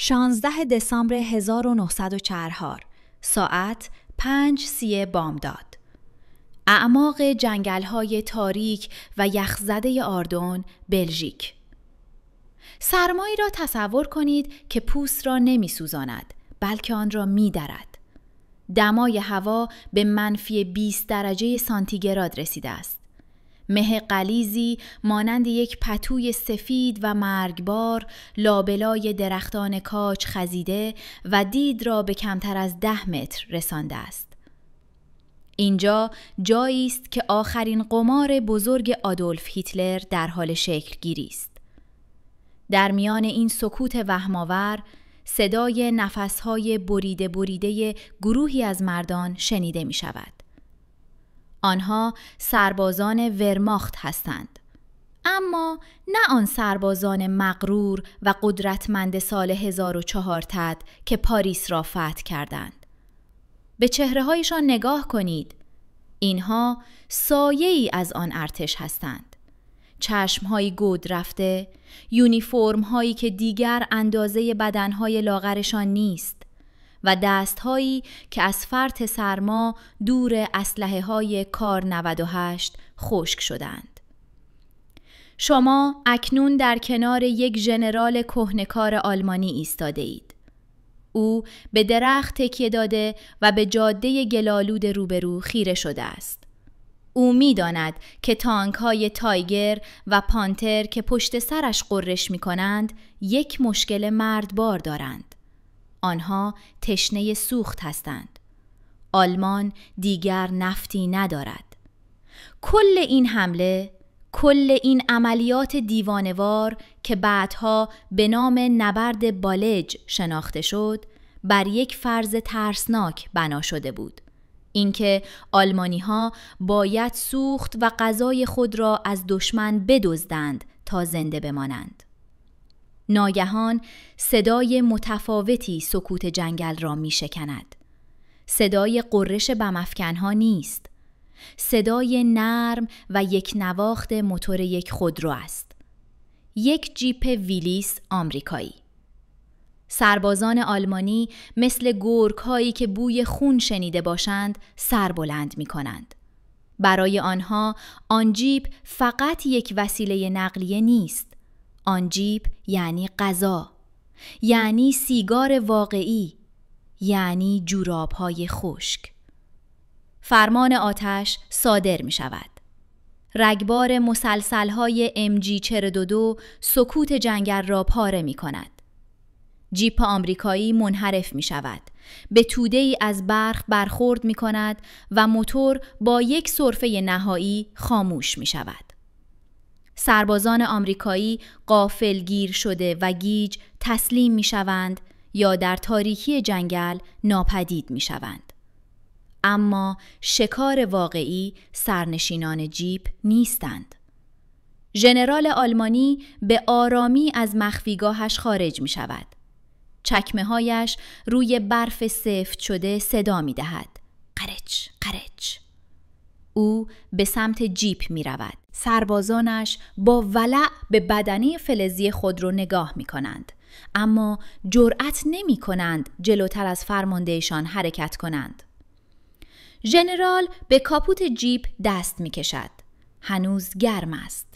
16 دسامبر 1904 ساعت 5:30 بامداد. اعماق جنگل‌های تاریک و یخزده آردن، بلژیک. سرمایی را تصور کنید که پوست را نمی‌سوزاند، بلکه آن را می‌درد. دمای هوا به -20 درجه سانتیگراد رسیده است. مه غلیظی مانند یک پتوی سفید و مرگبار لابلای درختان کاج خزیده و دید را به کمتر از 10 متر رسانده است. اینجا جایی است که آخرین قمار بزرگ آدولف هیتلر در حال شکل گیری است. در میان این سکوت وهم‌آور صدای نفس‌های بریده گروهی از مردان شنیده می شود. آنها سربازان ورماخت هستند، اما نه آن سربازان مغرور و قدرتمند سال 1400 که پاریس را فتح کردند. به چهره‌هایشان نگاه کنید. اینها سایه‌ای از آن ارتش هستند. چشم‌های گود رفته، یونیفرم‌هایی که دیگر اندازه بدن‌های لاغرشان نیست و دست‌هایی که از فرط سرما دور اسلحه‌های کار 98 خشک شدند. شما اکنون در کنار یک ژنرال کهنه‌کار آلمانی ایستاده اید. او به درخت تکیه داده و به جاده گلالود روبرو خیره شده است. او می‌داند که تانک‌های تایگر و پانتر که پشت سرش غرش می‌کنند یک مشکل مردبار دارند. آنها تشنه سوخت هستند. آلمان دیگر نفتی ندارد. کل این حمله، کل این عملیات دیوانوار که بعدها به نام نبرد بالج شناخته شد، بر یک فرض ترسناک بنا شده بود. اینکه آلمانی‌ها باید سوخت و غذای خود را از دشمن بدزدند تا زنده بمانند. ناگهان صدای متفاوتی سکوت جنگل را می شکند. صدای قررش بم‌افکن‌ها نیست. صدای نرم و یک نواخت موتور یک خودرو است. یک جیپ ویلیس آمریکایی. سربازان آلمانی مثل گرگ‌هایی که بوی خون شنیده باشند سر بلند می کنند. برای آنها آن جیپ فقط یک وسیله نقلیه نیست. آن جیپ یعنی غذا، یعنی سیگار واقعی، یعنی جوراب‌های خشک. فرمان آتش صادر می شود. رگبار مسلسل‌های MG42 سکوت جنگل را پاره می کند. جیپ آمریکایی منحرف می شود. به توده‌ای از برق برخورد می کند و موتور با یک سرفه نهایی خاموش می شود. سربازان آمریکایی غافلگیر شده و گیج تسلیم می شوند یا در تاریکی جنگل ناپدید می شوند. اما شکار واقعی سرنشینان جیپ نیستند. ژنرال آلمانی به آرامی از مخفیگاهش خارج می شود. چکمه‌هایش روی برف سفت شده صدا می دهد. قرچ قرچ. او به سمت جیپ می رود. سربازانش با ولع به بدنه فلزی خود رو نگاه می کنند. اما جرأت نمی کنند جلوتر از فرماندهشان حرکت کنند. ژنرال به کاپوت جیپ دست می کشد. هنوز گرم است.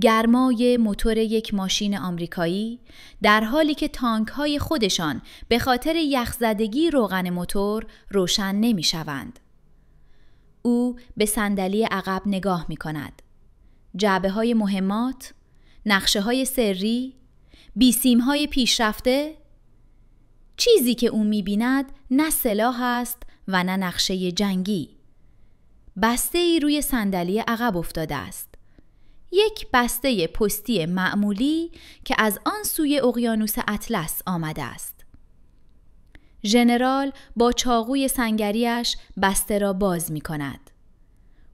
گرمای موتور یک ماشین آمریکایی در حالی که تانک‌های خودشان به خاطر یخزدگی روغن موتور روشن نمی شوند. او به صندلی عقب نگاه می کند. جعبه‌های مهمات، نقشه‌های سری، بیسیم‌های پیشرفته. چیزی که او می بیند نه سلاح است و نه نقشه جنگی. بسته‌ای روی صندلی عقب افتاده است. یک بسته پستی معمولی که از آن سوی اقیانوس اطلس آمده است. ژنرال با چاقوی سنگریش بسته را باز می کند.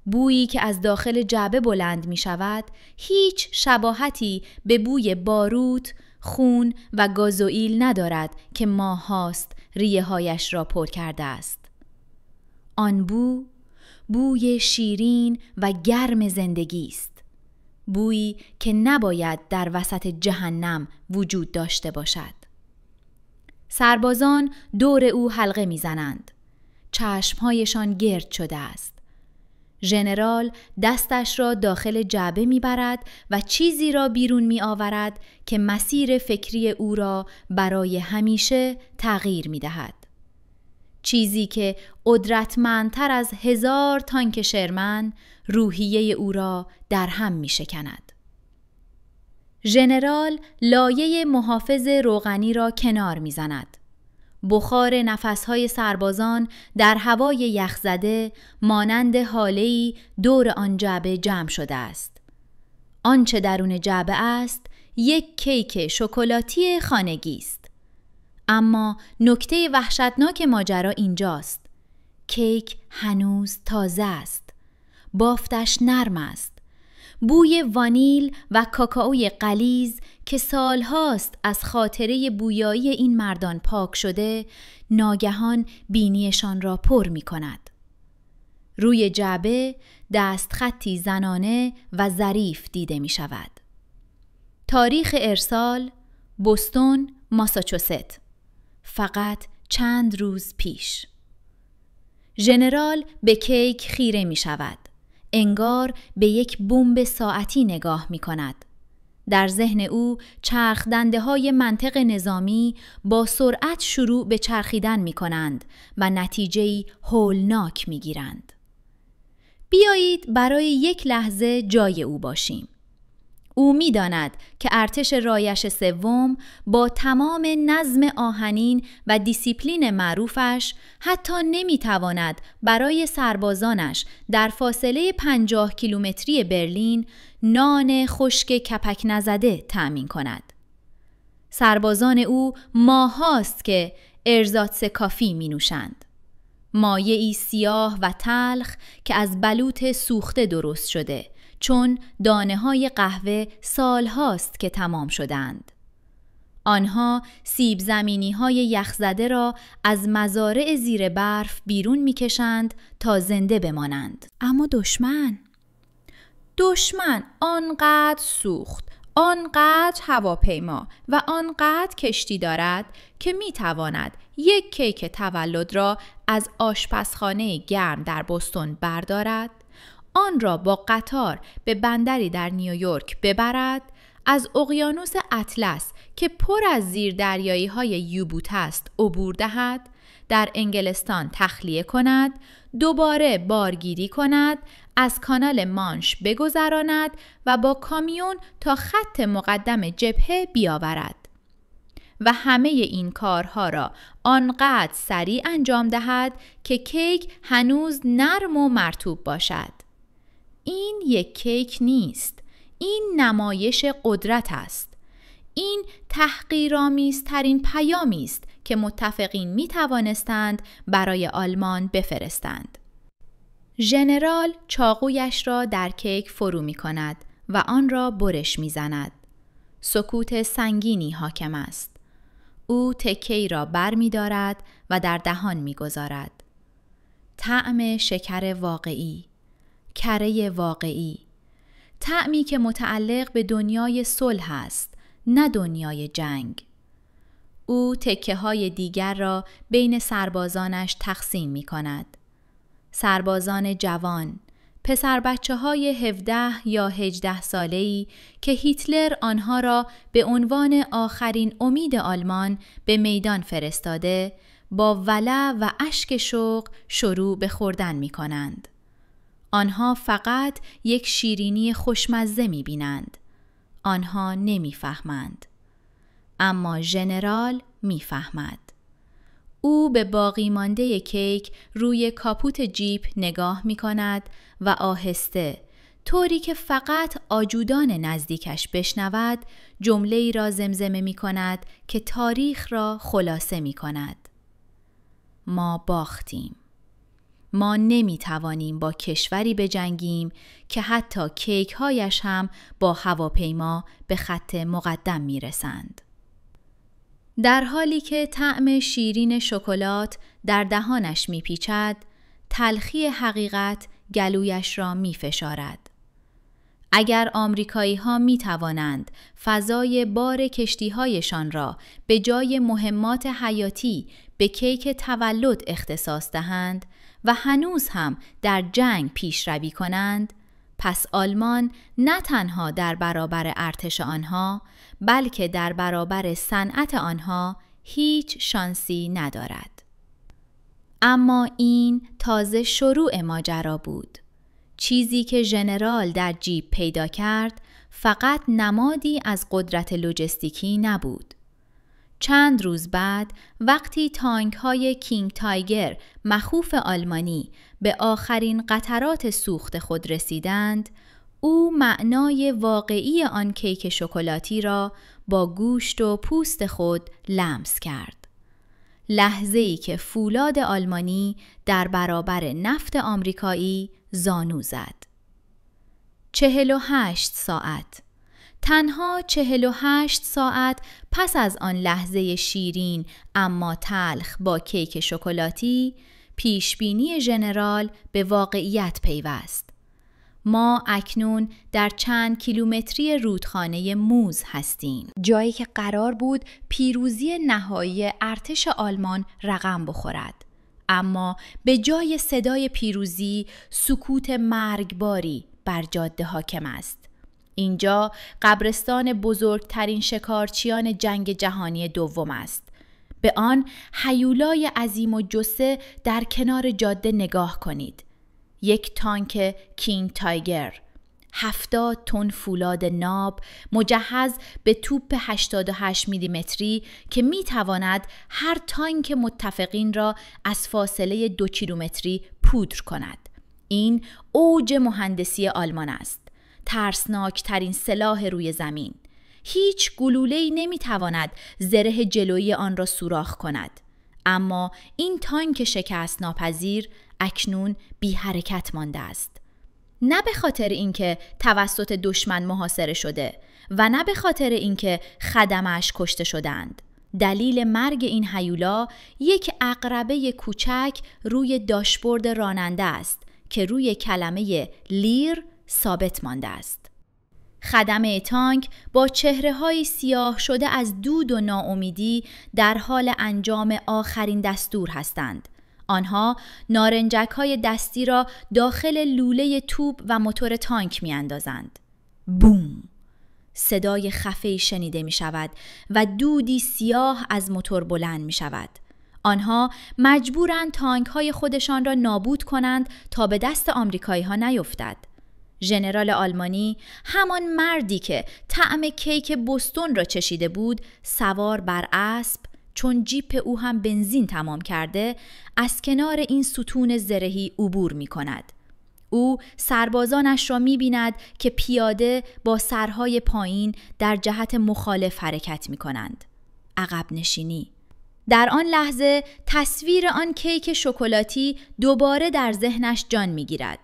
بویی که از داخل جعبه بلند می شود هیچ شباهتی به بوی باروت، خون و گازوئیل ندارد که ماه هاست ریه هایش را پر کرده است. آن بوی شیرین و گرم زندگی است. بویی که نباید در وسط جهنم وجود داشته باشد. سربازان دور او حلقه می‌زنند. چشمهایشان گرد شده است. ژنرال دستش را داخل جعبه می‌برد و چیزی را بیرون می‌آورد که مسیر فکری او را برای همیشه تغییر می‌دهد. چیزی که قدرتمندتر از 1000 تانک شرمن روحیه او را در هم می‌شکند. ژنرال لایه محافظ روغنی را کنار می‌زند. بخار نفسهای سربازان در هوای یخزده مانند هاله‌ای دور آن جعبه جمع شده است. آنچه درون جعبه است یک کیک شکلاتی خانگی است. اما نکته وحشتناک ماجرا اینجاست. کیک هنوز تازه است. بافتش نرم است. بوی وانیل و کاکائوی غلیظ که سالهاست از خاطره بویایی این مردان پاک شده، ناگهان بینیشان را پر می کند. روی جعبه دستخطی زنانه و ظریف دیده می شود. تاریخ ارسال: بوستون، ماساچوست. فقط چند روز پیش. ژنرال به کیک خیره می شود. انگار به یک بمب ساعتی نگاه می کند. در ذهن او چرخدنده‌های منطق نظامی با سرعت شروع به چرخیدن می کنند و نتیجه‌ای هولناک می گیرند. بیایید برای یک لحظه جای او باشیم. او می داند که ارتش رایش سوم با تمام نظم آهنین و دیسیپلین معروفش حتی نمی تواند برای سربازانش در فاصله 50 کیلومتری برلین نان خشک کپک نزده تأمین کند. سربازان او ماهاست که ارزاتس کافی می نوشند. مایعی سیاه و تلخ که از بلوط سوخته درست شده، چون دانه‌های قهوه سالهاست که تمام شدند. آنها سیب زمینی‌های یخزده را از مزارع زیر برف بیرون می‌کشند تا زنده بمانند. اما دشمن آنقدر سوخت، آنقدر هواپیما و آنقدر کشتی دارد که می‌تواند یک کیک تولد را از آشپزخانه گرم در بوستون بردارد، آن را با قطار به بندری در نیویورک ببرد، از اقیانوس اطلس که پر از زیردریایی‌های یوبوت است عبور دهد، در انگلستان تخلیه کند، دوباره بارگیری کند، از کانال مانش بگذراند و با کامیون تا خط مقدم جبهه بیاورد و همه این کارها را آنقدر سریع انجام دهد که کیک هنوز نرم و مرطوب باشد. این یک کیک نیست. این نمایش قدرت است. این تحقیرآمیزترین پیامی است که متفقین می توانستند برای آلمان بفرستند. ژنرال چاقویش را در کیک فرو می کند و آن را برش می زند. سکوت سنگینی حاکم است. او تکه‌ای را بر می دارد و در دهان می گذارد. طعم شکر واقعی، کره واقعی، طعمی که متعلق به دنیای صلح است، نه دنیای جنگ. او تکه‌های دیگر را بین سربازانش تقسیم می کند. سربازان جوان، پسر بچه‌های 17 یا 18 ساله‌ای که هیتلر آنها را به عنوان آخرین امید آلمان به میدان فرستاده، با ولع و اشک شوق شروع به خوردن می کنند. آنها فقط یک شیرینی خوشمزه می بینند. آنها نمی فهمند. اما ژنرال می فهمد. او به باقی مانده کیک روی کاپوت جیپ نگاه می کند و آهسته، طوری که فقط آجودان نزدیکش بشنود، جمله‌ای را زمزمه می کند که تاریخ را خلاصه می کند. ما باختیم. ما نمی توانیم با کشوری بجنگیم که حتی کیک هایش هم با هواپیما به خط مقدم می رسند. در حالی که طعم شیرین شکلات در دهانش می پیچد، تلخی حقیقت گلویش را می فشارد. اگر آمریکایی‌ها می‌توانند فضای بار کشتی‌هایشان را به جای مهمات حیاتی به کیک تولد اختصاص دهند و هنوز هم در جنگ پیشروی کنند، پس آلمان نه تنها در برابر ارتش آنها، بلکه در برابر صنعت آنها هیچ شانسی ندارد. اما این تازه شروع ماجرا بود. چیزی که ژنرال در جیب پیدا کرد فقط نمادی از قدرت لوجستیکی نبود. چند روز بعد وقتی تانک‌های کینگ تایگر مخوف آلمانی به آخرین قطرات سوخت خود رسیدند، او معنای واقعی آن کیک شکلاتی را با گوشت و پوست خود لمس کرد. لحظه‌ای که فولاد آلمانی در برابر نفت آمریکایی زانو زد. 48 ساعت. تنها 48 ساعت پس از آن لحظه شیرین اما تلخ با کیک شکلاتی، پیشبینی ژنرال به واقعیت پیوست. ما اکنون در چند کیلومتری رودخانه موز هستیم، جایی که قرار بود پیروزی نهایی ارتش آلمان رقم بخورد. اما به جای صدای پیروزی سکوت مرگباری بر جاده حاکم است. اینجا قبرستان بزرگترین شکارچیان جنگ جهانی دوم است. به آن هیولای عظیم و جثه در کنار جاده نگاه کنید. یک تانک کینگ تایگر، 70 تن فولاد ناب مجهز به توپ 88 میلیمتری که میتواند هر تانک متفقین را از فاصله 2 کیلومتری پودر کند. این اوج مهندسی آلمان است. ترسناک ترین سلاح روی زمین. هیچ گلوله‌ای نمیتواند زره جلویی آن را سوراخ کند. اما این تانک شکست ناپذیر اکنون بی حرکت مانده است. نه به خاطر اینکه توسط دشمن محاصره شده و نه به خاطر اینکه خدمش کشته شدند. دلیل مرگ این هیولا یک عقربه کوچک روی داشبورد راننده است که روی کلمه لیر ثابت مانده است. خدمه تانک با چهره‌های سیاه شده از دود و ناامیدی در حال انجام آخرین دستور هستند. آنها نارنجک‌های دستی را داخل لوله توپ و موتور تانک می‌اندازند. بوم! صدای خفه‌ای شنیده می‌شود و دودی سیاه از موتور بلند می‌شود. آنها مجبورند تانک‌های خودشان را نابود کنند تا به دست آمریکایی‌ها نیفتد. ژنرال آلمانی، همان مردی که طعم کیک بوستون را چشیده بود، سوار بر اسب، چون جیپ او هم بنزین تمام کرده، از کنار این ستون زرهی عبور می کند. او سربازانش را می بیند که پیاده با سرهای پایین در جهت مخالف حرکت می کنند. عقب نشینی. در آن لحظه تصویر آن کیک شکلاتی دوباره در ذهنش جان می گیرد.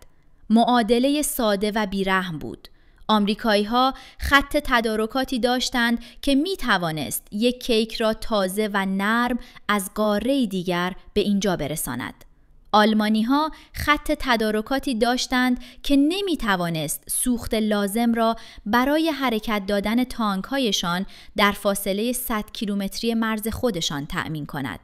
معادله ساده و بیرحم بود. آمریکایی‌ها خط تدارکاتی داشتند که می توانست یک کیک را تازه و نرم از قاره دیگر به اینجا برساند. آلمانی‌ها خط تدارکاتی داشتند که نمی توانست سوخت لازم را برای حرکت دادن تانک‌هایشان در فاصله 100 کیلومتری مرز خودشان تأمین کند.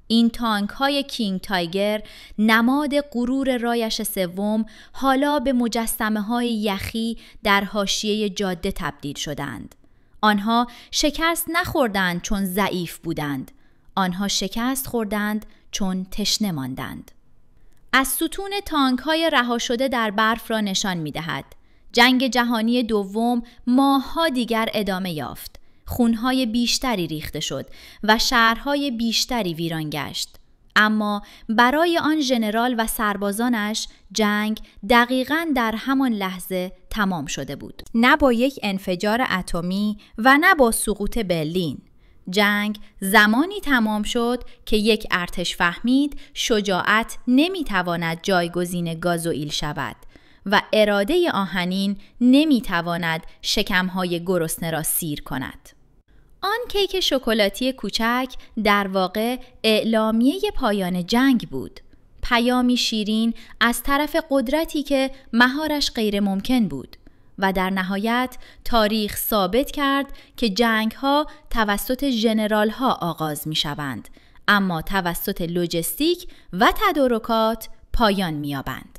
این تانک‌های کینگ تایگر، نماد غرور رایش سوم، حالا به مجسمه‌های یخی در حاشیه جاده تبدیل شدند. آنها شکست نخوردند چون ضعیف بودند. آنها شکست خوردند چون تشنه ماندند. از ستون تانک‌های رها شده در برف را نشان می‌دهد. جنگ جهانی دوم ماه‌ها دیگر ادامه یافت. خونهای بیشتری ریخته شد و شهرهای بیشتری ویران گشت. اما برای آن ژنرال و سربازانش جنگ دقیقاً در همان لحظه تمام شده بود. نه با یک انفجار اتمی و نه با سقوط برلین. جنگ زمانی تمام شد که یک ارتش فهمید شجاعت نمیتواند جایگزین گازوئیل شود و اراده آهنین نمیتواند شکمهای گرسنه را سیر کند. آن کیک شکلاتی کوچک در واقع اعلامیه پایان جنگ بود. پیامی شیرین از طرف قدرتی که مهارش غیر ممکن بود. و در نهایت تاریخ ثابت کرد که جنگ‌ها توسط ژنرال‌ها آغاز می‌شوند، اما توسط لوجستیک و تدارکات پایان می‌یابند.